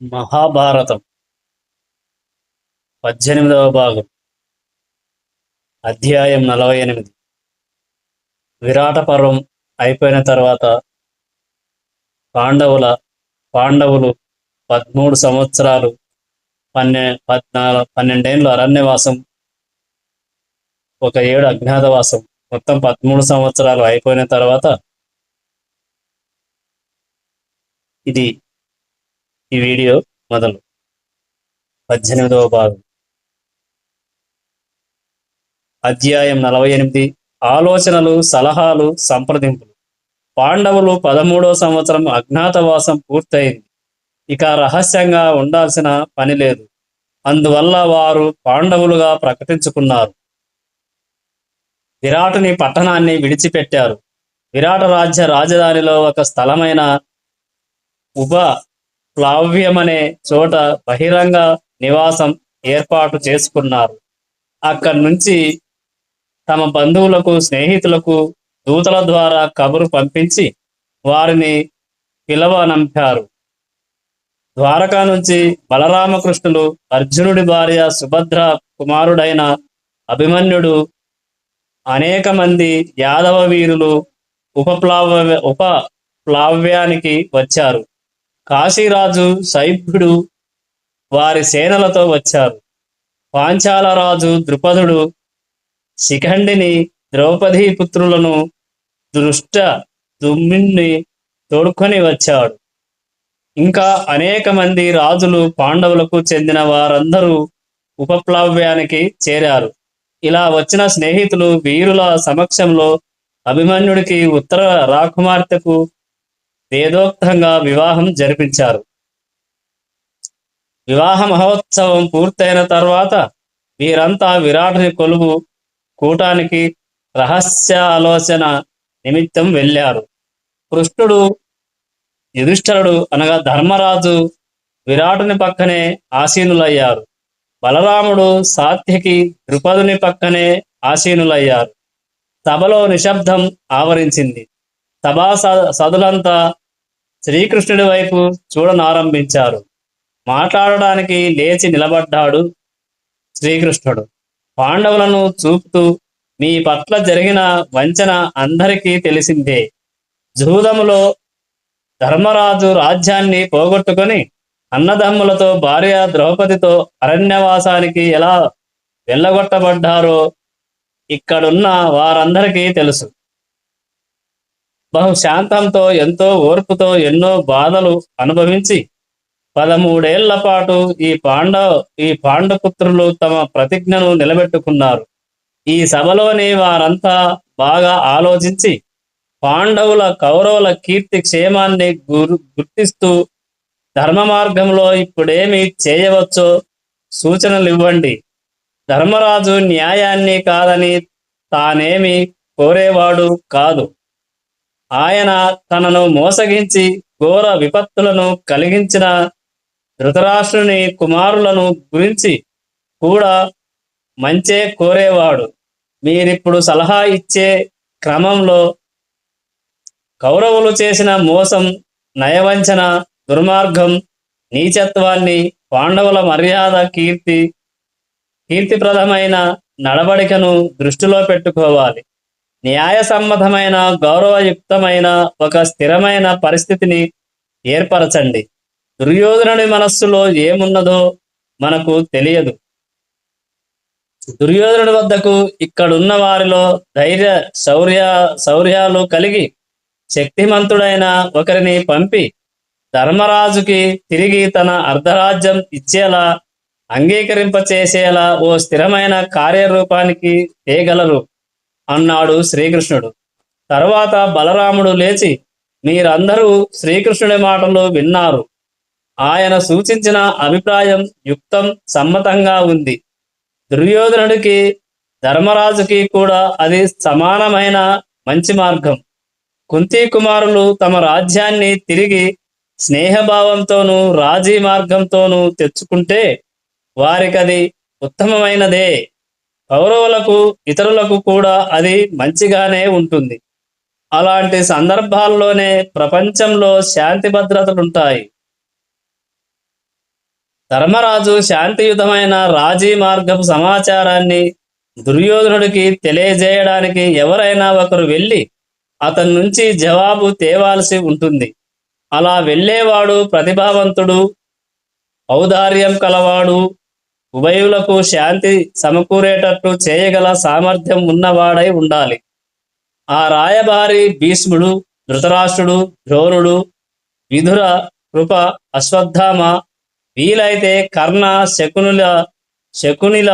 మహాభారతం 18వ భాగం అధ్యాయం 48. విరాట పర్వం అయిపోయిన తర్వాత పాండవులు 13 సంవత్సరాలు 12 అరణ్యవాసం, 1 ఏడు అజ్ఞాతవాసం, మొత్తం 13 సంవత్సరాలు అయిపోయిన తర్వాత ఈ వీడియో మొదలు. 18వ భాగం అధ్యాయం 48. ఆలోచనలు, సలహాలు, సంప్రదింపులు. పాండవులు 13వ సంవత్సరం అజ్ఞాతవాసం పూర్తయింది. ఇక రహస్యంగా ఉండాల్సిన పని లేదు. అందువల్ల వారు పాండవులుగా ప్రకటించుకున్నారు. విరాటుని పట్టణాన్ని విడిచిపెట్టారు. విరాట రాజ్య రాజధానిలో ఒక స్థలమైన ఉపప్లావ్యమనే చోట బహిరంగ నివాసం ఏర్పాటు చేసుకున్నారు. అక్కడి నుంచి తమ బంధువులకు, స్నేహితులకు దూతల ద్వారా కబురు పంపించి వారిని పిలవనంపారు. ద్వారకా నుంచి బలరామకృష్ణులు, అర్జునుడి భార్య సుభద్ర కుమారుడైన అభిమన్యుడు, అనేక మంది యాదవ వీరులు ఉపప్లావ్యానికి వచ్చారు. కాశీరాజు సైభ్యుడు వారి సేనలతో వచ్చారు. పాంచాల రాజు ద్రుపదుడు శిఖండిని, ద్రౌపదీ పుత్రులను, దుమ్మిని తోడుకొని వచ్చాడు. ఇంకా అనేక మంది రాజులు, పాండవులకు చెందిన వారందరూ ఉపప్లావ్యానికి చేరారు. ఇలా వచ్చిన స్నేహితులు వీరుల సమక్షంలో అభిమన్యుడికి ఉత్తర రాకుమార్తెకు వేదోక్తంగా వివాహం జరిపించారు. వివాహ మహోత్సవం పూర్తయిన తర్వాత వీరంతా విరాటుని కొలువు కూటానికి రహస్య ఆలోచన నిమిత్తం వెళ్ళారు. కృష్ణుడు, యుధిష్ఠిరుడు అనగా ధర్మరాజు విరాటుని పక్కనే ఆసీనులయ్యారు. బలరాముడు, సాత్యకి ద్రుపదుని పక్కనే ఆసీనులయ్యారు. సభలో నిశ్శబ్దం ఆవరించింది. సభా సదులంతా శ్రీకృష్ణుడి వైపు చూడనారంభించారు. మాట్లాడడానికి లేచి నిలబడ్డాడు శ్రీకృష్ణుడు. పాండవులను చూపుతూ, మీ పట్ల జరిగిన వంచన అందరికీ తెలిసిందే. జూదములో ధర్మరాజు రాజ్యాన్ని పోగొట్టుకొని అన్నదమ్ములతో, భార్య ద్రౌపదితో అరణ్యవాసానికి ఎలా వెళ్ళగొట్టబడ్డారో ఇక్కడున్న వారందరికీ తెలుసు. బహుశాంతంతో, ఎంతో ఓర్పుతో, ఎన్నో బాధలు అనుభవించి 13 ఏళ్ల పాటు ఈ పాండుపుత్రులు తమ ప్రతిజ్ఞను నిలబెట్టుకున్నారు. ఈ సభలోని వారంతా బాగా ఆలోచించి పాండవుల, కౌరవుల కీర్తి క్షేమాన్ని గుర్తిస్తూ ధర్మ మార్గంలో ఇప్పుడేమి చేయవచ్చో సూచనలివ్వండి. ధర్మరాజు న్యాయాన్ని కాదని తానేమి కోరేవాడు కాదు. ఆయన తనను మోసగించి ఘోర విపత్తులను కలిగించిన ధృతరాష్ట్రుని కుమారులను గురించి కూడా మంచే కోరేవాడు. మీరిప్పుడు సలహా ఇచ్చే క్రమంలో కౌరవులు చేసిన మోసం, నయవంచన, దుర్మార్గం, నీచత్వాన్ని, పాండవుల మర్యాద, కీర్తిప్రదమైన నడవడికను దృష్టిలో పెట్టుకోవాలి. న్యాయసమ్మతమైన, గౌరవయుక్తమైన ఒక స్థిరమైన పరిస్థితిని ఏర్పరచండి. దుర్యోధనుడి మనస్సులో ఏమున్నదో మనకు తెలియదు. దుర్యోధనుడి వద్దకు ఇక్కడున్న వారిలో ధైర్య శౌర్యాలు కలిగి శక్తిమంతుడైన ఒకరిని పంపి ధర్మరాజుకి తిరిగి తన అర్ధరాజ్యం ఇచ్చేలా, అంగీకరింపచేసేలా ఓ స్థిరమైన కార్యరూపానికి తేగలరు అన్నాడు శ్రీకృష్ణుడు. తర్వాత బలరాముడు లేచి, మీరందరూ శ్రీకృష్ణుడి మాటలు విన్నారు. ఆయన సూచించిన అభిప్రాయం యుక్తం, సమ్మతంగా ఉంది. దుర్యోధనుడికి, ధర్మరాజుకి కూడా అది సమానమైన మంచి మార్గం. కుంతీ కుమారులు తమ రాజ్యాన్ని తిరిగి స్నేహభావంతోనూ రాజీ మార్గంతోనూ తెచ్చుకుంటే వారికది ఉత్తమమైనదే. కౌరవులకు, ఇతరులకు కూడా అది మంచిగానే ఉంటుంది. అలాంటి సందర్భాల్లోనే ప్రపంచంలో శాంతి భద్రతలుంటాయి. ధర్మరాజు శాంతియుతమైన రాజీ మార్గపు సమాచారాన్ని దుర్యోధనుడికి తెలియజేయడానికి ఎవరైనా ఒకరు వెళ్ళి అతని నుంచి జవాబు తేవాల్సి ఉంటుంది. అలా వెళ్ళేవాడు ప్రతిభావంతుడు, ఔదార్యం కలవాడు, ఉభయులకు శాంతి సమకూరేటట్లు చేయగల సామర్థ్యం ఉన్నవాడై ఉండాలి. ఆ రాయబారి భీష్ముడు, ధృతరాష్ట్రుడు, ద్రోణుడు, విధుర, కృప, అశ్వత్థామ, వీలైతే కర్ణ, శకునిల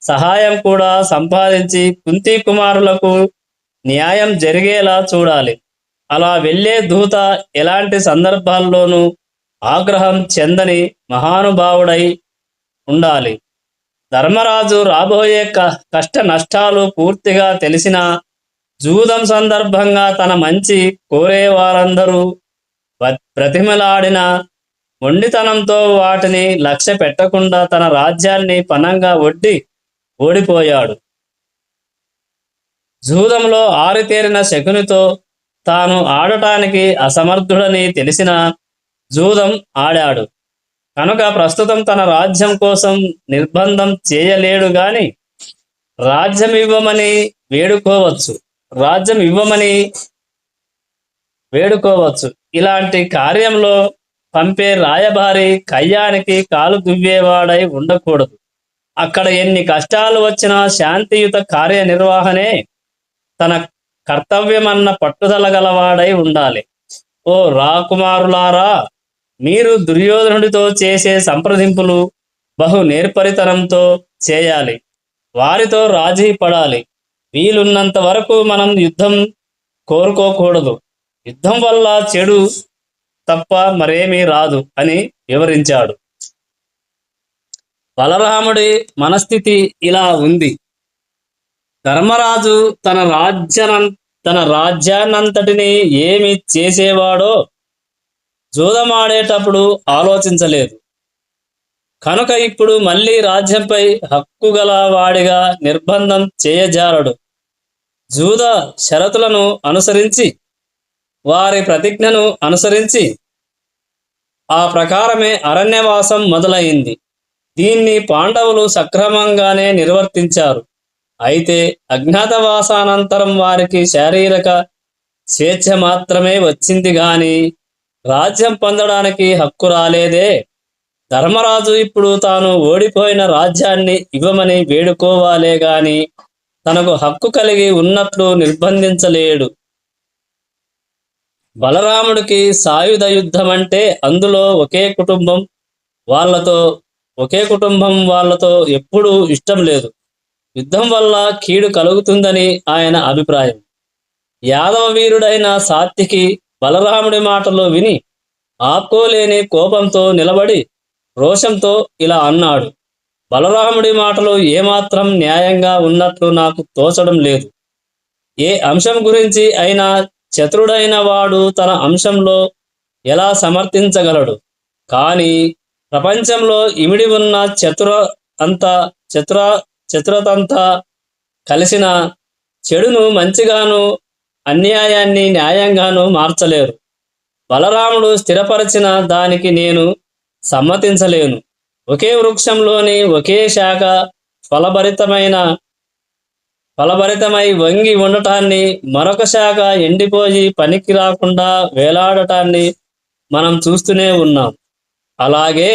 సహాయం కూడా సంపాదించి కుంతి కుమారులకు న్యాయం జరిగేలా చూడాలి. అలా వెళ్ళే దూత ఎలాంటి సందర్భాల్లోనూ ఆగ్రహం చెందని మహానుభావుడై ఉండాలి. ధర్మరాజు రాబోయే కష్ట నష్టాలు పూర్తిగా తెలిసిన జూదం సందర్భంగా తన మంచి కోరే వారందరూ బ్రతిమలాడిన మొండితనంతో వాటిని లక్ష్య పెట్టకుండా తన రాజ్యాన్ని పణంగా ఒడ్డి ఓడిపోయాడు. జూదంలో ఆరితేరిన శకునితో తాను ఆడటానికి అసమర్థుడని తెలిసిన జూదం ఆడాడు కనుక ప్రస్తుతం తన రాజ్యం కోసం నిర్బంధం చేయలేడు గాని రాజ్యం ఇవ్వమని వేడుకోవచ్చు. ఇలాంటి కార్యంలో పంపే రాయబారి కయ్యానికి కాలు దువ్వేవాడై ఉండకూడదు. అక్కడ ఎన్ని కష్టాలు వచ్చినా శాంతియుత కార్యనిర్వహణే తన కర్తవ్యమన్న పట్టుదల గలవాడై ఉండాలి. ఓ రాకుమారులారా, మీరు దుర్యోధనుడితో చేసే సంప్రదింపులు బహు నేర్పరితనంతో చేయాలి. వారితో రాజీ పడాలి. వీలున్నంత వరకు మనం యుద్ధం కోరుకోకూడదు. యుద్ధం వల్ల చెడు తప్ప మరేమీ రాదు అని వివరించాడు. బలరాముడి మనస్థితి ఇలా ఉంది. ధర్మరాజు తన రాజ్యాన్నంతటినీ ఏమి చేసేవాడో జూదమాడేటప్పుడు ఆలోచించలేదు. కనుక ఇప్పుడు మళ్ళీ రాజ్యంపై హక్కు గల వాడిగా నిర్బంధం చేయజాలడు. జూద షరతులను అనుసరించి, వారి ప్రతిజ్ఞను అనుసరించి ఆ ప్రకారమే అరణ్యవాసం మొదలైంది. దీన్ని పాండవులు సక్రమంగానే నిర్వర్తించారు. అయితే అజ్ఞాతవాసానంతరం వారికి శారీరక స్వేచ్ఛ మాత్రమే వచ్చింది గాని రాజ్యం పొందడానికి హక్కు రాలేదే. ధర్మరాజు ఇప్పుడు తాను ఓడిపోయిన రాజ్యాన్ని ఇవ్వమని వేడుకోవాలే గాని తనకు హక్కు కలిగి ఉన్నట్లు నిర్బంధించలేడు. బలరాముడికి సాయుధ యుద్ధం అంటే అందులో ఒకే కుటుంబం వాళ్ళతో ఎప్పుడూ ఇష్టం లేదు. యుద్ధం వల్ల కీడు కలుగుతుందని ఆయన అభిప్రాయం. యాదవ వీరుడైన సాత్యకి బలరాముడి మాటలు విని ఆపుకోలేని కోపంతో నిలబడి రోషంతో ఇలా అన్నాడు: బలరాముడి మాటలు ఏమాత్రం న్యాయంగా ఉన్నట్లు నాకు తోచడం లేదు. ఏ అంశం గురించి అయినా చతురుడైన వాడు తన అంశంలో ఎలా సమర్థించగలడు? కానీ ప్రపంచంలో ఇమిడి ఉన్న చతురతంతా కలిసిన చెడును మంచిగాను, అన్యాయాన్ని న్యాయంగాను మార్చలేరు. బలరాముడు స్థిరపరిచిన దానికి నేను సమ్మతించలేను. ఒకే వృక్షంలోని ఒకే శాఖ ఫలభరితమై వంగి ఉండటాన్ని, మరొక శాఖ ఎండిపోయి పనికి రాకుండా వేలాడటాన్ని మనం చూస్తూనే ఉన్నాం. అలాగే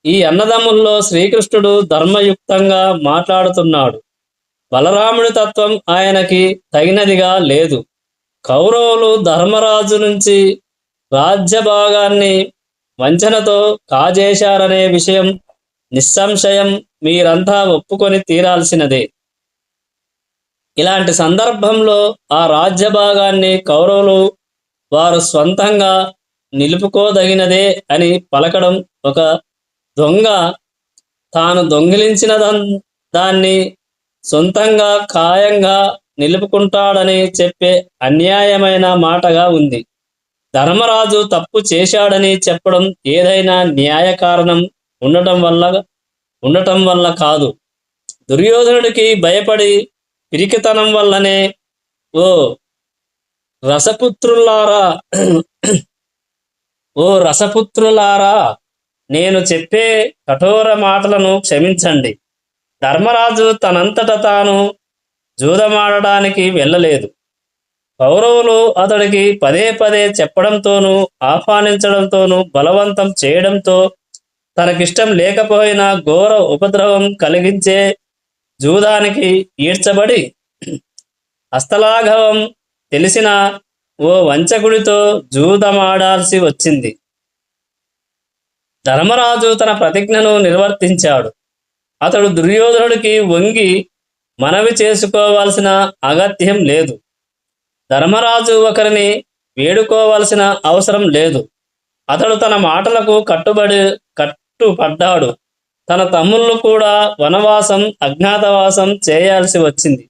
ఈ అన్నదమ్ముల్లో శ్రీకృష్ణుడు ధర్మయుక్తంగా మాట్లాడుతున్నాడు. బలరాముడి తత్వం ఆయనకి తగినదిగా లేదు. కౌరవులు ధర్మరాజు నుంచి రాజ్యభాగాన్ని వంచనతో కాజేశారనే విషయం నిస్సంశయం మీరంతా ఒప్పుకొని తీరాల్సినదే. ఇలాంటి సందర్భంలో ఆ రాజ్యభాగాన్ని కౌరవులు వారు స్వంతంగా నిలుపుకోదగినదే అని పలకడం, ఒక దొంగ తాను దొంగిలించిన దాన్ని సొంతంగా ఖాయంగా నిలుపుకుంటాడని చెప్పే అన్యాయమైన మాటగా ఉంది. ధర్మరాజు తప్పు చేశాడని చెప్పడం ఏదైనా న్యాయ కారణం ఉండటం వల్ల కాదు. దుర్యోధనుడికి భయపడి పిరికితనం వల్లనే. ఓ రసపుత్రులారా, నేను చెప్పే కఠోర మాటలను క్షమించండి. ధర్మరాజు తనంతట తాను జూదమాడడానికి వెళ్ళలేదు. కౌరవులు అతడికి పదే పదే చెప్పడంతోనూ ఆహ్వానించడంతోనూ బలవంతం చేయడంతో తనకిష్టం లేకపోయినా ఘోర ఉపద్రవం కలిగించే జూదానికి ఈడ్చబడి హస్తలాఘవం తెలిసిన ఓ వంచకుడితో జూదమాడాల్సి వచ్చింది. ధర్మరాజు తన ప్రతిజ్ఞను నిర్వర్తించాడు. అతడు దుర్యోధనుడికి వంగి మనవి చేసుకోవాల్సిన అగత్యం లేదు. ధర్మరాజు ఒకరిని వేడుకోవాల్సిన అవసరం లేదు. అతడు తన మాటలకు కట్టుపడ్డాడు. తన తమ్ముళ్ళు కూడా వనవాసం అజ్ఞాతవాసం చేయాల్సి వచ్చింది.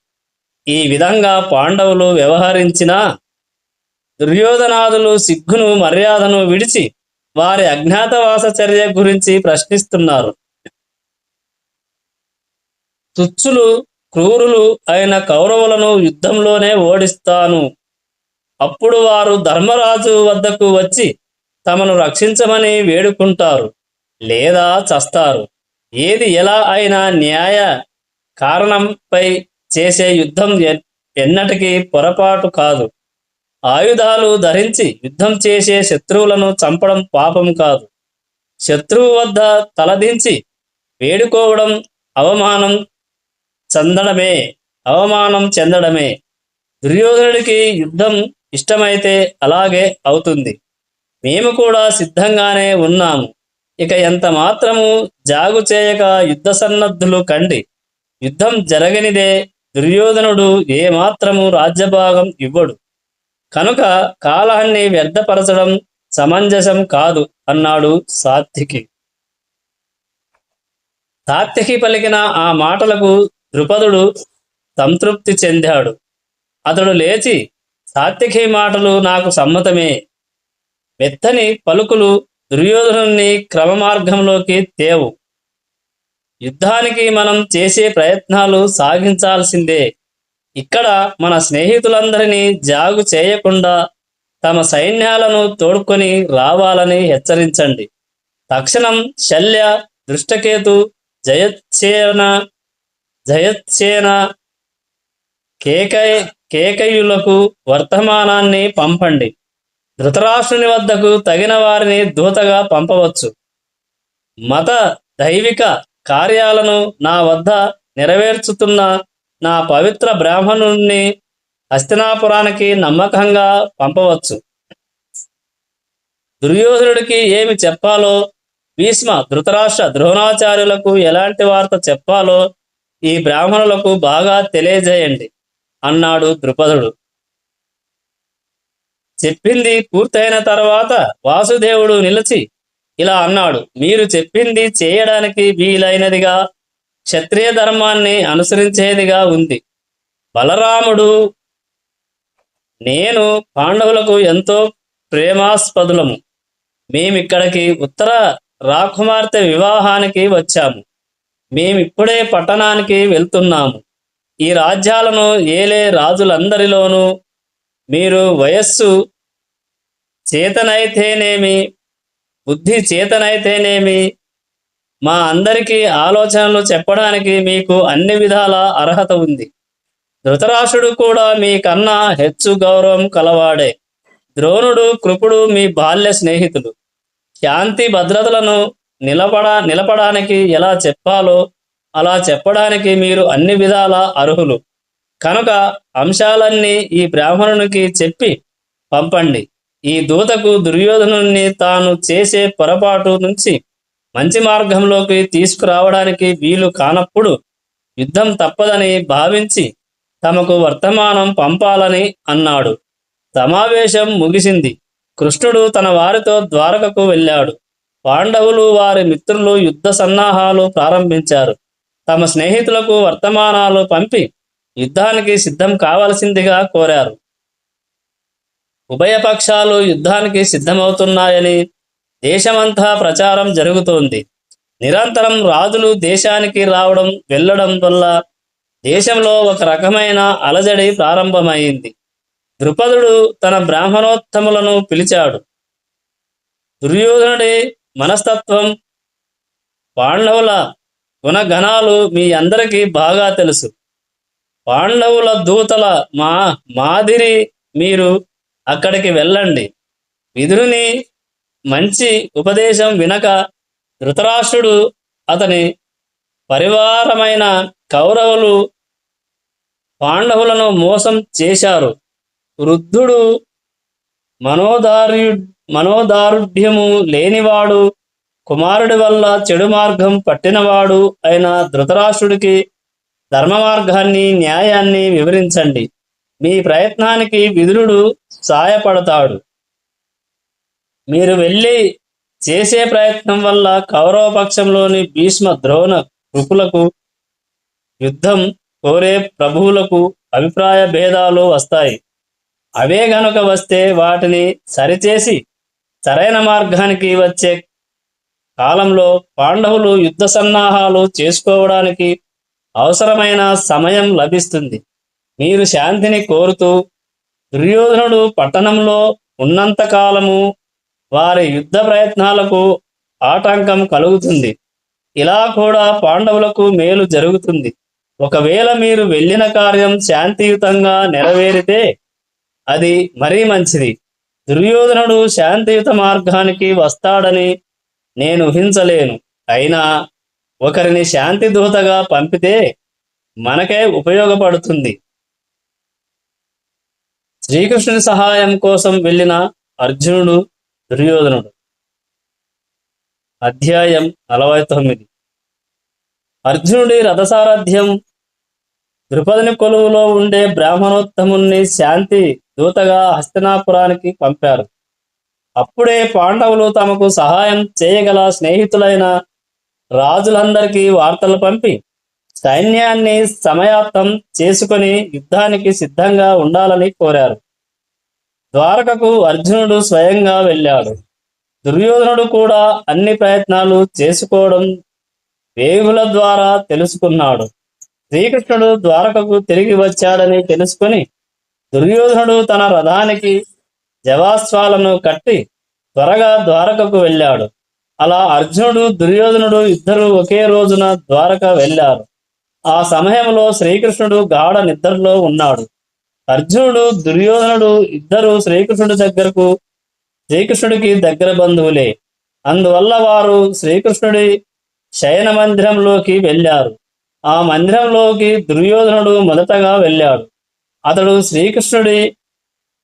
ఈ విధంగా పాండవులు వ్యవహరించినా దుర్యోధనాదులు సిగ్గును మర్యాదను విడిచి వారి అజ్ఞాతవాస చర్య గురించి ప్రశ్నిస్తున్నారు. తుచ్చులు క్రూరులు అయిన కౌరవులను యుద్ధంలోనే ఓడిస్తాను. అప్పుడు వారు ధర్మరాజు వద్దకు వచ్చి తమను రక్షించమని వేడుకుంటారు, లేదా చస్తారు. ఏది ఎలా అయినా న్యాయ కారణంపై చేసే యుద్ధం ఎన్నటికీ పొరపాటు కాదు. ఆయుధాలు ధరించి యుద్ధం చేసే శత్రువులను చంపడం పాపం కాదు. శత్రువు వద్ద తలదించి వేడుకోవడం అవమానం చెందడమే. దుర్యోధనుడికి యుద్ధం ఇష్టమైతే అలాగే అవుతుంది. మేము కూడా సిద్ధంగానే ఉన్నాము. ఇక ఎంత మాత్రము జాగు చేయక యుద్ధ సన్నద్ధులు కండి. యుద్ధం జరగనిదే దుర్యోధనుడు ఏమాత్రము రాజ్యభాగం ఇవ్వడు. కనుక కాలాన్ని వ్యర్థపరచడం సమంజసం కాదు అన్నాడు సాత్యకి. సాత్యకి పలికిన ఆ మాటలకు ద్రుపదుడు సంతృప్తి చెందాడు. అతడు లేచి, సాత్యకి మాటలు నాకు సమ్మతమే. మెత్తని పలుకులు దుర్యోధనుణ్ణి క్రమమార్గంలోకి తేవు. యుద్ధానికి మనం చేసే ప్రయత్నాలు సాగించాల్సిందే. ఇక్కడ మన స్నేహితులందరినీ జాగు చేయకుండా తమ సైన్యాలను తోడుకొని రావాలని హెచ్చరించండి. తక్షణం శల్య, దృష్టకేతు, జయత్సేన, కేకయులకు వర్తమానాన్ని పంపండి. ధృతరాష్ట్రుని వద్దకు తగిన వారిని దూతగా పంపవచ్చు. మత దైవిక కార్యాలను నా వద్ద నెరవేర్చుతున్న నా పవిత్ర బ్రాహ్మణుణ్ణి హస్తినాపురానికి నమ్మకంగా పంపవచ్చు. దుర్యోధనుడికి ఏమి చెప్పాలో, భీష్మ, ధృతరాష్ట్ర, ద్రోణాచార్యులకు ఎలాంటి వార్త చెప్పాలో ఈ బ్రాహ్మణులకు బాగా తెలియజేయండి అన్నాడు ద్రుపదుడు. చెప్పింది పూర్తయిన తర్వాత వాసుదేవుడు నిలిచి ఇలా అన్నాడు, మీరు చెప్పింది చేయడానికి వీలైనదిగా, క్షత్రియ ధర్మాన్ని అనుసరించేదిగా ఉంది. బలరాముడు నేను పాండవులకు ఎంతో ప్రేమాస్పదులము. మేమిక్కడికి ఉత్తర రాకుమార్తె వివాహానికి వచ్చాము. మేమిప్పుడే పట్టణానికి వెళ్తున్నాము. ఈ రాజ్యాలను ఏలే రాజులందరిలోనూ మీరు వయస్సు చేతనైతేనేమి, బుద్ధి చేతనైతేనేమి, మా అందరికీ ఆలోచనలు చెప్పడానికి మీకు అన్ని విధాల అర్హత ఉంది. ధృతరాష్ట్రుడు కూడా మీకన్నా హెచ్చు గౌరవం కలవాడే. ద్రోణుడు, కృపుడు మీ బాల్య స్నేహితులు. శాంతి భద్రతలను నిలపడానికి ఎలా చెప్పాలో అలా చెప్పడానికి మీరు అన్ని విధాల అర్హులు. కనుక అంశాలన్నీ ఈ బ్రాహ్మణునికి చెప్పి పంపండి. ఈ దూతకు దుర్యోధనుణ్ణి తాను చేసే పొరపాటు నుంచి మంచి మార్గంలోకి తీసుకురావడానికి వీలు కానప్పుడు యుద్ధం తప్పదని భావించి తమకు వర్తమానం పంపాలని అన్నాడు. సమావేశం ముగిసింది. కృష్ణుడు తన వారితో ద్వారకకు వెళ్ళాడు. పాండవులు, వారి మిత్రులు యుద్ధ సన్నాహాలు ప్రారంభించారు. తమ స్నేహితులకు వర్తమానాలు పంపి యుద్ధానికి సిద్ధం కావలసిందిగా కోరారు. ఉభయపక్షాలు యుద్ధానికి సిద్ధమవుతున్నాయని దేశమంతా ప్రచారం జరుగుతోంది. నిరంతరం రాజులు దేశానికి రావడం వెళ్ళడం వల్ల దేశంలో ఒక రకమైన అలజడి ప్రారంభమైంది. ద్రుపదుడు తన బ్రాహ్మణోత్తములను పిలిచాడు. దుర్యోధనుడి మనస్తత్వం పాండవుల గుణగణాలు మీ అందరికీ బాగా తెలుసు. పాండవుల దూతల మాదిరి మీరు అక్కడికి వెళ్ళండి. విదురుని మంచి ఉపదేశం వినక ధృతరాష్ట్రుడు అతని పరివారమైన కౌరవులు పాండవులను మోసం చేశారు. వృద్ధుడు, మనోదారుఢ్యము లేనివాడు, కుమారుడి వల్ల చెడు మార్గం పట్టినవాడు అయిన ధృతరాష్ట్రుడికి ధర్మ మార్గాన్ని, న్యాయాన్ని వివరించండి. మీ ప్రయత్నానికి విదురుడు సాయపడతాడు. మీరు వెళ్ళి చేసే ప్రయత్నం వల్ల కౌరవ పక్షంలోని భీష్మ, ద్రోణ, కృపులకు, యుద్ధం కోరే ప్రభువులకు అభిప్రాయ భేదాలు వస్తాయి. అవే గనుక వస్తే వాటిని సరిచేసి సరైన మార్గానికి వచ్చే కాలంలో పాండవులు యుద్ధ సన్నాహాలు చేసుకోవడానికి అవసరమైన సమయం లభిస్తుంది. మీరు శాంతిని కోరుతూ దుర్యోధనుడు పట్టణంలో ఉన్నంతకాలము వారి యుద్ధ ప్రయత్నాలకు ఆటంకం కలుగుతుంది. ఇలా కూడా పాండవులకు మేలు జరుగుతుంది. ఒకవేళ మీరు వెళ్ళిన కార్యం శాంతియుతంగా నెరవేరితే అది మరీ మంచిది. దుర్యోధనుడు శాంతియుత మార్గానికి వస్తాడని నేను ఊహించలేను. అయినా ఒకరిని శాంతి దూతగా పంపితే మనకే ఉపయోగపడుతుంది. శ్రీకృష్ణుని సహాయం కోసం వెళ్ళిన అర్జునుడు, దుర్యోధనుడు. అధ్యాయం 49. అర్జునుడి రథసారథ్యం. ద్రుపదుని కొలువులో ఉండే బ్రాహ్మణోత్తముణ్ణి శాంతి దూతగా హస్తినాపురానికి పంపారు. అప్పుడే పాండవులు తమకు సహాయం చేయగల స్నేహితులైన రాజులందరికీ వార్తలు పంపి సైన్యాన్ని సమాయత్తం చేసుకొని యుద్ధానికి సిద్ధంగా ఉండాలని కోరారు. ద్వారకకు అర్జునుడు స్వయంగా వెళ్ళాడు. దుర్యోధనుడు కూడా అన్ని ప్రయత్నాలు చేసుకోవడం వేగుల ద్వారా తెలుసుకున్నాడు. శ్రీకృష్ణుడు ద్వారకకు తిరిగి వచ్చాడని తెలుసుకుని దుర్యోధనుడు తన రథానికి జవాస్వాలను కట్టి త్వరగా ద్వారకకు వెళ్ళాడు. అలా అర్జునుడు, దుర్యోధనుడు ఇద్దరు ఒకే రోజున ద్వారక వెళ్ళారు. ఆ సమయంలో శ్రీకృష్ణుడు గాఢ నిద్రలో ఉన్నాడు. అర్జునుడు, దుర్యోధనుడు ఇద్దరు శ్రీకృష్ణుడికి దగ్గర బంధువులే. అందువల్ల వారు శ్రీకృష్ణుడి శయన మందిరంలోకి వెళ్ళారు. ఆ మందిరంలోకి దుర్యోధనుడు మొదటగా వెళ్ళాడు. అతడు శ్రీకృష్ణుడి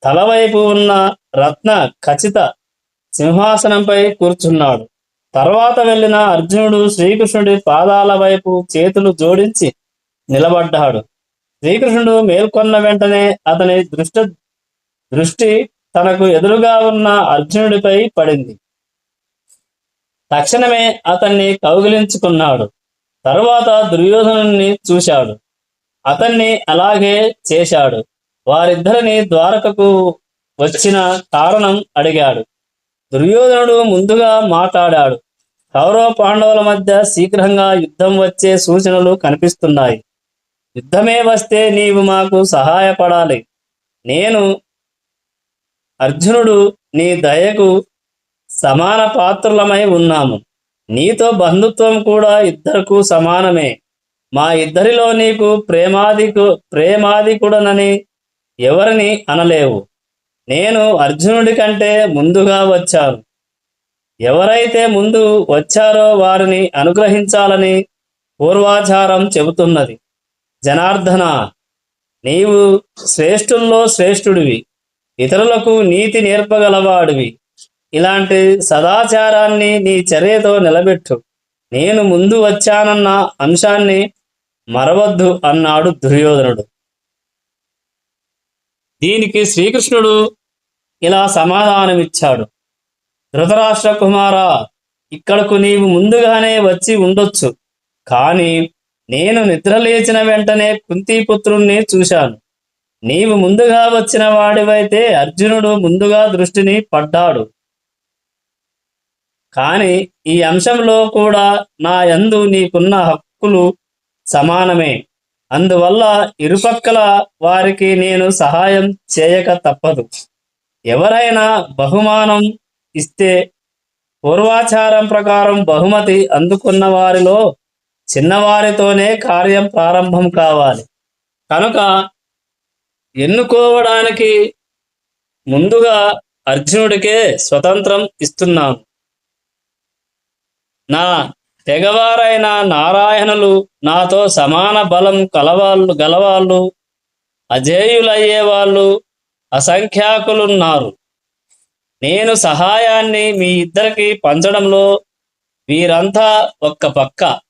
తలవైపు ఉన్న రత్న ఖచిత సింహాసనంపై కూర్చున్నాడు. తర్వాత వెళ్ళిన అర్జునుడు శ్రీకృష్ణుడి పాదాల వైపు చేతులు జోడించి నిలబడ్డాడు. శ్రీకృష్ణుడు మేల్కొన్న వెంటనే అతని దృష్టి తనకు ఎదురుగా ఉన్న అర్జునుడిపై పడింది. తక్షణమే అతన్ని కౌగిలించుకున్నాడు. తరువాత దుర్యోధనుని చూశాడు. అతన్ని అలాగే చేశాడు. వారిద్దరిని ద్వారకకు వచ్చిన కారణం అడిగాడు. దుర్యోధనుడు ముందుగా మాట్లాడాడు. కౌరవ పాండవుల మధ్య శీఘ్రంగా యుద్ధం వచ్చే సూచనలు కనిపిస్తున్నాయి. యుద్ధమే వస్తే నీవు మాకు సహాయపడాలి. నేను, అర్జునుడు నీ దయకు సమాన పాత్రులమై ఉన్నాము. నీతో బంధుత్వం కూడా ఇద్దరకు సమానమే. మా ఇద్దరిలో నీకు ప్రేమాధికుడనని ఎవరిని అనలేవు. నేను అర్జునుడి కంటే ముందుగా వచ్చాను. ఎవరైతే ముందు వచ్చారో వారిని అనుగ్రహించాలని పూర్వాచారం చెబుతున్నది. జనార్దన, నీవు శ్రేష్ఠుల్లో శ్రేష్ఠుడివి, ఇతరులకు నీతి నేర్పగలవాడివి. ఇలాంటి సదాచారాన్ని నీ చర్యతో నిలబెట్టు. నేను ముందు వచ్చానన్న అంశాన్ని మరవద్దు అన్నాడు దుర్యోధనుడు. దీనికి శ్రీకృష్ణుడు ఇలా సమాధానమిచ్చాడు. ధృతరాష్ట్ర కుమారా, ఇక్కడకు నీవు ముందుగానే వచ్చి ఉండొచ్చు. కానీ నేను నిద్రలేచిన వెంటనే కుంతీపుత్రుణ్ణి చూశాను. నీవు ముందుగా వచ్చిన వాడివైతే అర్జునుడు ముందుగా దృష్టిని పడ్డాడు. కానీ ఈ అంశంలో కూడా నా యందు నీకున్న హక్కులు సమానమే. అందువల్ల ఇరుపక్కల వారికి నేను సహాయం చేయక తప్పదు. ఎవరైనా బహుమానం ఇస్తే పూర్వాచారం ప్రకారం బహుమతి అందుకున్న వారిలో చిన్నవారితోనే కార్యం ప్రారంభం కావాలి. కనుక ఎన్నుకోవడానికి ముందుగా అర్జునుడికే స్వతంత్రం ఇస్తున్నాను. నా తెగవారైన నారాయణులు, నాతో సమాన బలం గలవాళ్ళు, అజేయులయ్యేవాళ్ళు అసంఖ్యాకులున్నారు. నేను సహాయాన్ని మీ ఇద్దరికి పంచడంలో వీరంతా ఒక్క పక్క,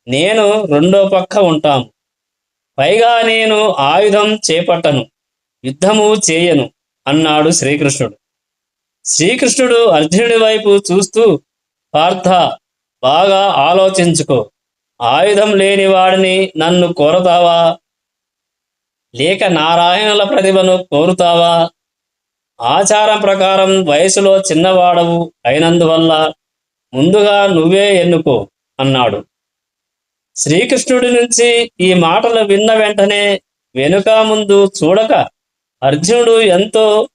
నేను రెండో పక్క ఉంటాము. పైగా నేను ఆయుధం చేపట్టను, యుద్ధము చేయను అన్నాడు శ్రీకృష్ణుడు. శ్రీకృష్ణుడు అర్జునుడి వైపు చూస్తూ, పార్థ, బాగా ఆలోచించుకో. ఆయుధం లేని వాడిని నన్ను కోరతావా, లేక నారాయణుల ప్రతిభను కోరుతావా? ఆచారం ప్రకారం వయసులో చిన్నవాడవు అయినందువల్ల ముందుగా నువ్వే ఎన్నుకో అన్నాడు. శ్రీకృష్ణుడి నుంచి ఈ మాటలు విన్న వెంటనే వెనుక ముందు చూడక అర్జునుడు ఎంతో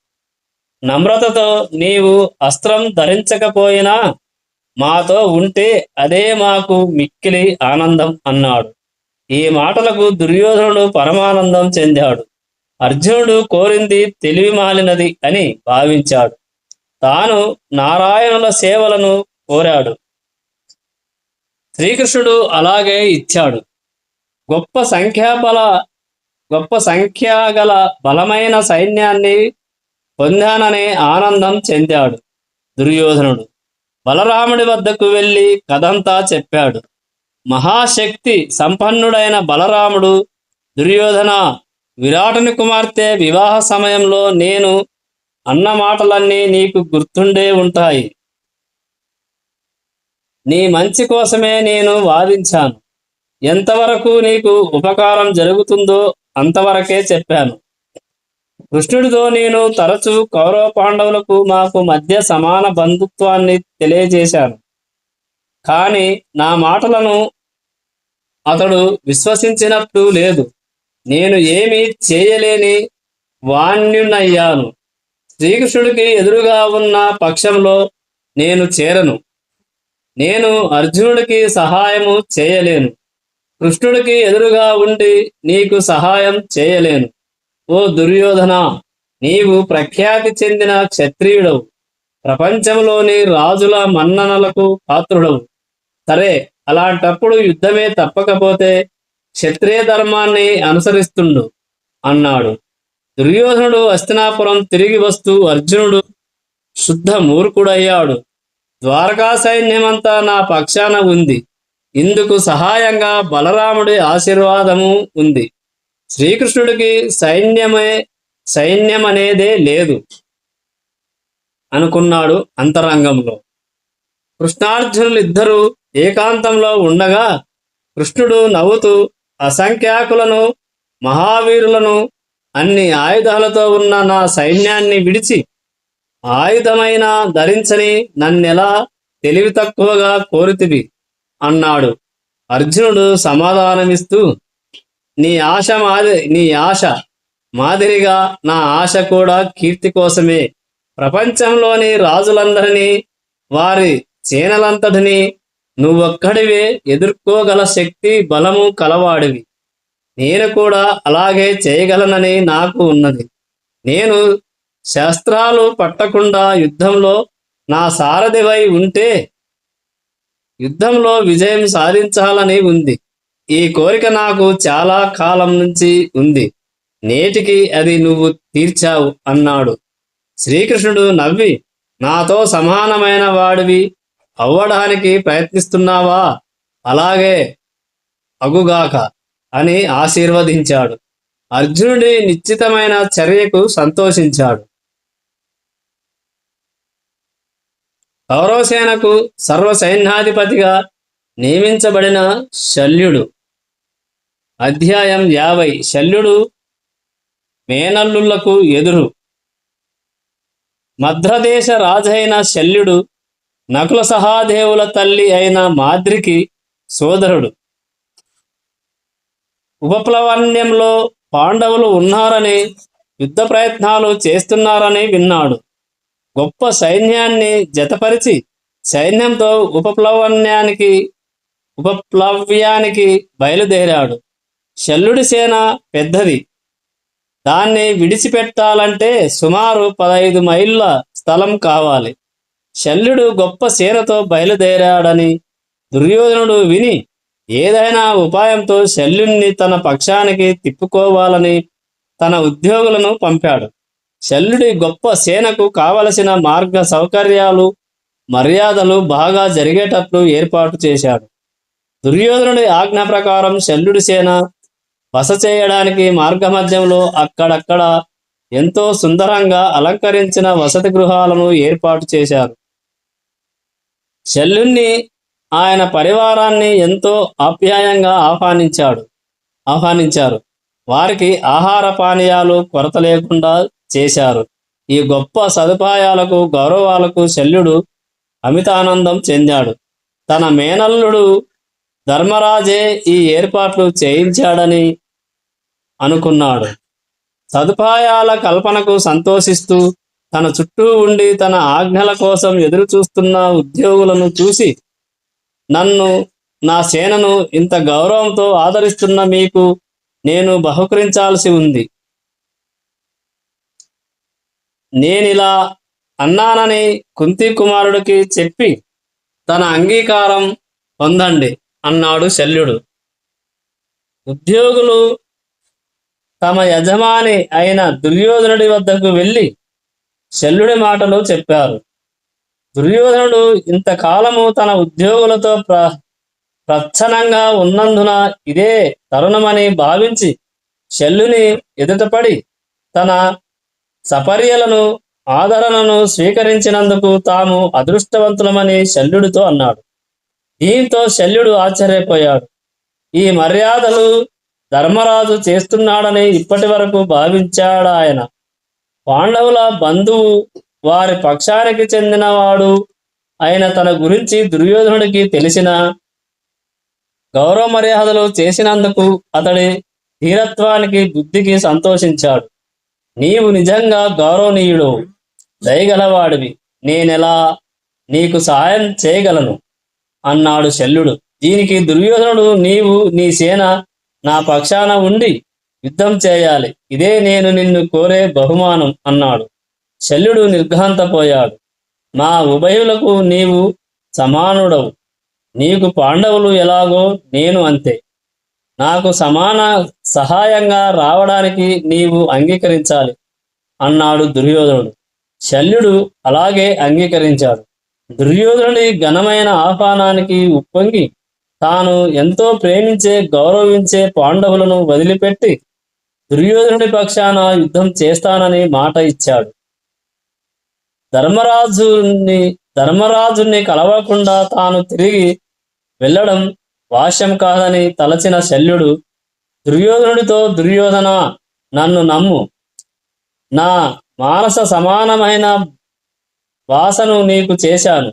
నమ్రతతో, నీవు అస్త్రం ధరించకపోయినా మాతో ఉంటే అదే మాకు మిక్కిలి ఆనందం అన్నాడు. ఈ మాటలకు దుర్యోధనుడు పరమానందం చెందాడు. అర్జునుడు కోరింది తెలివి మాలినది అని భావించాడు. తాను నారాయణుల సేవలను కోరాడు. శ్రీకృష్ణుడు అలాగే ఇచ్చాడు. గొప్ప సంఖ్యాగల బలమైన సైన్యాన్ని పొందాననే ఆనందం చెందాడు దుర్యోధనుడు. బలరాముడి వద్దకు వెళ్ళి కథంతా చెప్పాడు. మహాశక్తి సంపన్నుడైన బలరాముడు, దుర్యోధన, విరాటుని కుమార్తె వివాహ సమయంలో నేను అన్న మాటలన్నీ నీకు గుర్తుండే ఉంటాయి. నీ మంచి కోసమే నేను వాదించాను. ఎంతవరకు నీకు ఉపకారం జరుగుతుందో అంతవరకే చెప్పాను. కృష్ణుడితో నేను తరచూ కౌరవ పాండవులకు మాకు మధ్య సమాన బంధుత్వాన్ని తెలియజేశాను. కానీ నా మాటలను అతడు విశ్వసించినట్టు లేదు. నేను ఏమీ చేయలేని వాణ్ణునయ్యాను. శ్రీకృష్ణుడికి ఎదురుగా ఉన్న పక్షంలో నేను చేరను. నేను అర్జునుడికి సహాయము చేయలేను. కృష్ణుడికి ఎదురుగా ఉండి నీకు సహాయం చేయలేను. ఓ దుర్యోధన, నీవు ప్రఖ్యాతి చెందిన క్షత్రియుడవు. ప్రపంచంలోని రాజుల మన్ననలకు పాత్రుడవు. సరే, అలాంటప్పుడు యుద్ధమే తప్పకపోతే క్షత్రియ ధర్మాన్ని అనుసరిస్తుండు అన్నాడు. దుర్యోధనుడు హస్తినాపురం తిరిగి వస్తూ అర్జునుడు శుద్ధ మూర్ఖుడయ్యాడు. ద్వారకా సైన్యమంతా నా పక్షాన ఉంది. ఇందుకు సహాయంగా బలరాముడి ఆశీర్వాదము ఉంది. శ్రీకృష్ణుడికి సైన్యమనేదే లేదు అనుకున్నాడు అంతరంగంలో. కృష్ణార్జునులిద్దరూ ఏకాంతంలో ఉండగా కృష్ణుడు నవ్వుతూ, అసంఖ్యాకులను, మహావీరులను, అన్ని ఆయుధాలతో ఉన్న నా సైన్యాన్ని విడిచి ఆయుధమైనా ధరించని నన్నెలా తెలివి తక్కువగా కోరితివి అన్నాడు. అర్జునుడు సమాధానమిస్తూ, నీ ఆశ మాదిరిగా నా ఆశ కూడా కీర్తి కోసమే. ప్రపంచంలోని రాజులందరినీ, వారి సేనలంతటినీ నువ్వొక్కడివే ఎదుర్కోగల శక్తి బలము కలవాడివి. నేను కూడా అలాగే చేయగలనని నాకు ఉన్నది. నేను శస్త్రాలు పట్టకుండా యుద్ధంలో నా సారథివై ఉంటే యుద్ధంలో విజయం సాధించాలని ఉంది. ఈ కోరిక నాకు చాలా కాలం నుంచి ఉంది. నేటికి అది నువ్వు తీర్చావు అన్నాడు. శ్రీకృష్ణుడు నవ్వి, నాతో సమానమైన వాడివి అవ్వడానికి ప్రయత్నిస్తున్నావా? అలాగే అగుగాక అని ఆశీర్వదించాడు. అర్జునుడి నిశ్చితమైన చర్యకు సంతోషించాడు. కౌరవసేనకు సర్వసైన్యాధిపతిగా నియమించబడిన శల్యుడు. అధ్యాయం 50. శల్యుడు మేనల్లులకు ఎదురు. మద్రదేశ రాజైన శల్యుడు నకుల సహాదేవుల తల్లి అయిన మాద్రికి సోదరుడు. ఉపప్లవన్యంలో పాండవులు ఉన్నారని, యుద్ధ ప్రయత్నాలు చేస్తున్నారని విన్నాడు. గొప్ప సైన్యాన్ని జతపరిచి సైన్యంతో ఉపప్లవ్యానికి బయలుదేరాడు. శల్యుడి సేన పెద్దది. దాన్ని విడిచిపెట్టాలంటే సుమారు 15 మైళ్ళ స్థలం కావాలి. శల్యుడు గొప్ప సేనతో బయలుదేరాడని దుర్యోధనుడు విని ఏదైనా ఉపాయంతో శల్యుణ్ణి తన పక్షానికి తిప్పుకోవాలని తన ఉద్యోగులను పంపాడు. శల్యుడి గొప్ప సేనకు కావలసిన మార్గ సౌకర్యాలు, మర్యాదలు బాగా జరిగేటట్లు ఏర్పాటు చేశాడు. దుర్యోధనుడి ఆజ్ఞ ప్రకారం శల్యుడి సేన బస చేయడానికి మార్గమధ్యంలో అక్కడక్కడ ఎంతో సుందరంగా అలంకరించిన వసతి గృహాలను ఏర్పాటు చేశారు. శల్యుణ్ణి ఆయన పరివారాన్ని ఎంతో ఆప్యాయంగా ఆహ్వానించారు. వారికి ఆహార పానీయాలు కొరత లేకుండా చేశారు. ఈ గొప్ప సదుపాయాలకు, గౌరవాలకు శల్యుడు అమితానందం చెందాడు. తన మేనల్లుడు ధర్మరాజే ఈ ఏర్పాట్లు చేయించాడని అనుకున్నాడు. సదుపాయాల కల్పనకు సంతోషిస్తూ తన చుట్టూ ఉండి తన ఆజ్ఞల కోసం ఎదురు చూస్తున్న ఉద్యోగులను చూసి, నన్ను, నా సేనను ఇంత గౌరవంతో ఆదరిస్తున్న మీకు నేను బహుకరించాల్సి ఉంది. నేనిలా అన్నానని కుంతి కుమారుడికి చెప్పి తన అంగీకారం పొందండి అన్నాడు శల్యుడు. ఉద్యోగులు తమ యజమాని అయిన దుర్యోధనుడి వద్దకు వెళ్ళి శల్యుడి మాటలు చెప్పారు. దుర్యోధనుడు ఇంతకాలము తన ఉద్యోగులతో ప్రచ్ఛన్నంగా ఉన్నందున ఇదే తరుణమని భావించి శల్యుని ఎదుటపడి తన సపర్యలను, ఆదరణను స్వీకరించినందుకు తాము అదృష్టవంతులమని శల్యుడితో అన్నాడు. దీంతో శల్యుడు ఆశ్చర్యపోయాడు. ఈ మర్యాదలు ధర్మరాజు చేస్తున్నాడని ఇప్పటి వరకు భావించాడాయన. పాండవుల బంధువు, వారి పక్షానికి చెందినవాడు అయిన తన గురించి దుర్యోధనుడికి తెలిసిన గౌరవ మర్యాదలు చేసినందుకు అతడి ధీరత్వానికి, బుద్ధికి సంతోషించాడు. నీవు నిజంగా గౌరవనీయుడు, దయగలవాడివి. నేనెలా నీకు సహాయం చేయగలను అన్నాడు శల్యుడు. దీనికి దుర్యోధనుడు, నీవు, నీ సేన నా పక్షాన ఉండి యుద్ధం చేయాలి. ఇదే నేను నిన్ను కోరే బహుమానం అన్నాడు. శల్యుడు నిర్ఘాంతపోయాడు. మా ఉభయులకు నీవు సమానుడవు. నీకు పాండవులు ఎలాగో నేను అంతే. నాకు సమాన సహాయంగా రావడానికి నీవు అంగీకరించాలి అన్నాడు దుర్యోధనుడు. శల్యుడు అలాగే అంగీకరించాడు. దుర్యోధనుడి ఘనమైన ఆహ్వానానికి ఉప్పొంగి తాను ఎంతో ప్రేమించే, గౌరవించే పాండవులను వదిలిపెట్టి దుర్యోధనుడి పక్షాన యుద్ధం చేస్తానని మాట ఇచ్చాడు. ధర్మరాజుని కలవకుండా తాను తిరిగి వెళ్ళడం వాష్యం కాదని తలచిన శల్యుడు దుర్యోధనుడితో, దుర్యోధన, నన్ను నమ్ము. నా మానస సమానమైన వాసను నీకు చేశాను.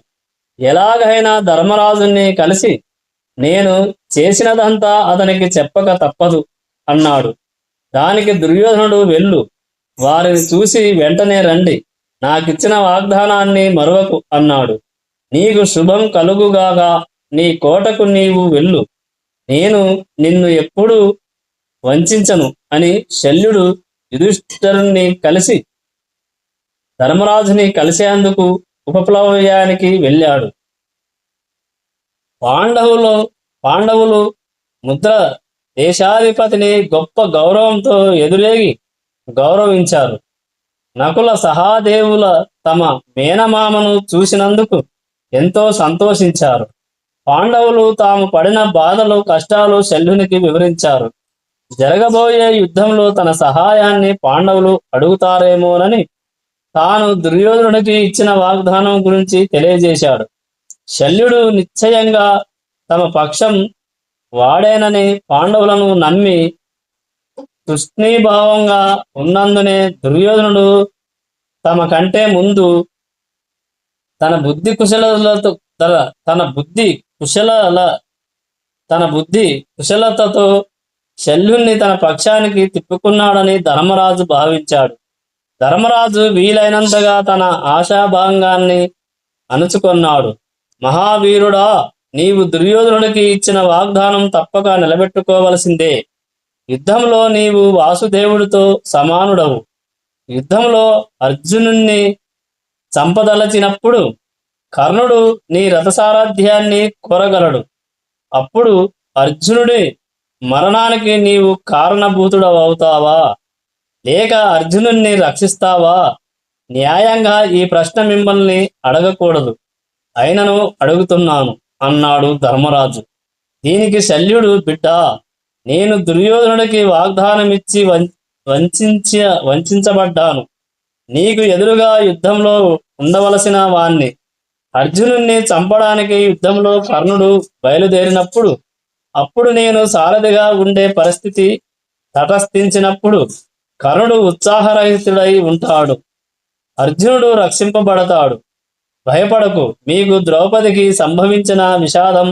ఎలాగైనా ధర్మరాజుని కలిసి నేను చేసినదంతా అతనికి చెప్పక తప్పదు అన్నాడు. దానికి దుర్యోధనుడు, వెళ్ళు, వారిని చూసి వెంటనే రండి. నాకిచ్చిన వాగ్దానాన్ని మరువకు అన్నాడు. నీకు శుభం కలుగుగాగా. నీ కోటకు నీవు వెళ్ళు. నేను నిన్ను ఎప్పుడూ వంచను అని శల్యుడు యుధిష్ఠిరుణ్ణి కలిసి ధర్మరాజుని కలిసేందుకు ఉపప్లవ్యానికి వెళ్ళాడు. పాండవులు ముద్ర దేశాధిపతిని గొప్ప గౌరవంతో ఎదురేగి గౌరవించారు. నకుల సహాదేవుల తమ మేనమామను చూసినందుకు ఎంతో సంతోషించారు. పాండవులు తాము పడిన బాధలు, కష్టాలు శల్యునికి వివరించారు. జరగబోయే యుద్ధంలో తన సహాయాన్ని పాండవులు అడుగుతారేమోనని తాను దుర్యోధనుడికి ఇచ్చిన వాగ్దానం గురించి తెలియజేశాడు. శల్యుడు నిశ్చయంగా తమ పక్షం వాడేనని పాండవులను నమ్మి తృష్ణీభావంగా ఉన్నందునే దుర్యోధనుడు తమ కంటే ముందు తన బుద్ధి కుశలతతో శల్యుణ్ణి తన పక్షానికి తిప్పుకున్నాడని ధర్మరాజు భావించాడు. ధర్మరాజు వీలైనంతగా తన ఆశాభంగాన్ని అణుచుకున్నాడు. మహావీరుడా, నీవు దుర్యోధనుడికి ఇచ్చిన వాగ్దానం తప్పక నిలబెట్టుకోవలసిందే. యుద్ధంలో నీవు వాసుదేవుడితో సమానుడవు. యుద్ధంలో అర్జునుణ్ణి చంపదలచినప్పుడు కర్ణుడు నీ రథసారథ్యాన్ని కోరగలడు. అప్పుడు అర్జునుడి మరణానికి నీవు కారణభూతుడవవుతావా, లేక అర్జునుణ్ణి రక్షిస్తావా? న్యాయంగా ఈ ప్రశ్న మిమ్మల్ని అడగకూడదు, అయినను అడుగుతున్నాను అన్నాడు ధర్మరాజు. దీనికి శల్యుడు, బిడ్డా, నేను దుర్యోధనుడికి వాగ్దానమిచ్చి వంచబడ్డాను. నీకు ఎదురుగా యుద్ధంలో ఉండవలసిన వాణ్ణి. అర్జునుణ్ణి చంపడానికి యుద్ధంలో కర్ణుడు బయలుదేరినప్పుడు, అప్పుడు నేను సారథిగా ఉండే పరిస్థితి తటస్థించినప్పుడు కర్ణుడు ఉత్సాహరహితుడై ఉంటాడు, అర్జునుడు రక్షింపబడతాడు. భయపడకు. మీకు ద్రౌపదికి సంభవించిన విషాదం,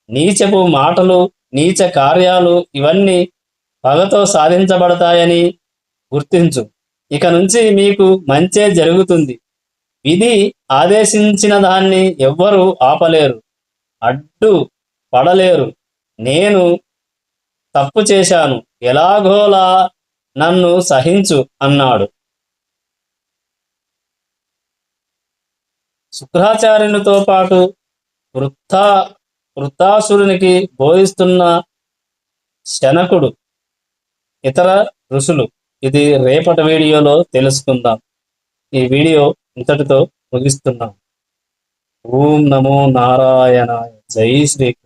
నీచపు మాటలు, నీచ కార్యాలు ఇవన్నీ పగతో సాధించబడతాయని గుర్తించు. ఇక నుంచి మీకు మంచే జరుగుతుంది. విధి ఆదేశించిన దాన్ని ఎవ్వరూ ఆపలేరు, అడ్డు పడలేరు. నేను తప్పు చేశాను, ఎలాగోలా నన్ను సహించు అన్నాడు. శుక్రాచార్యునితో పాటు వృత్తాసురునికి బోధిస్తున్న శనకుడు, ఇతర ఋషులు. ఇది రేపటి వీడియోలో తెలుసుకుందాం. ఈ వీడియో ఇంతటితో ముగిస్తున్నాం. ఓం నమో నారాయణాయ. జై శ్రీకృష్ణ.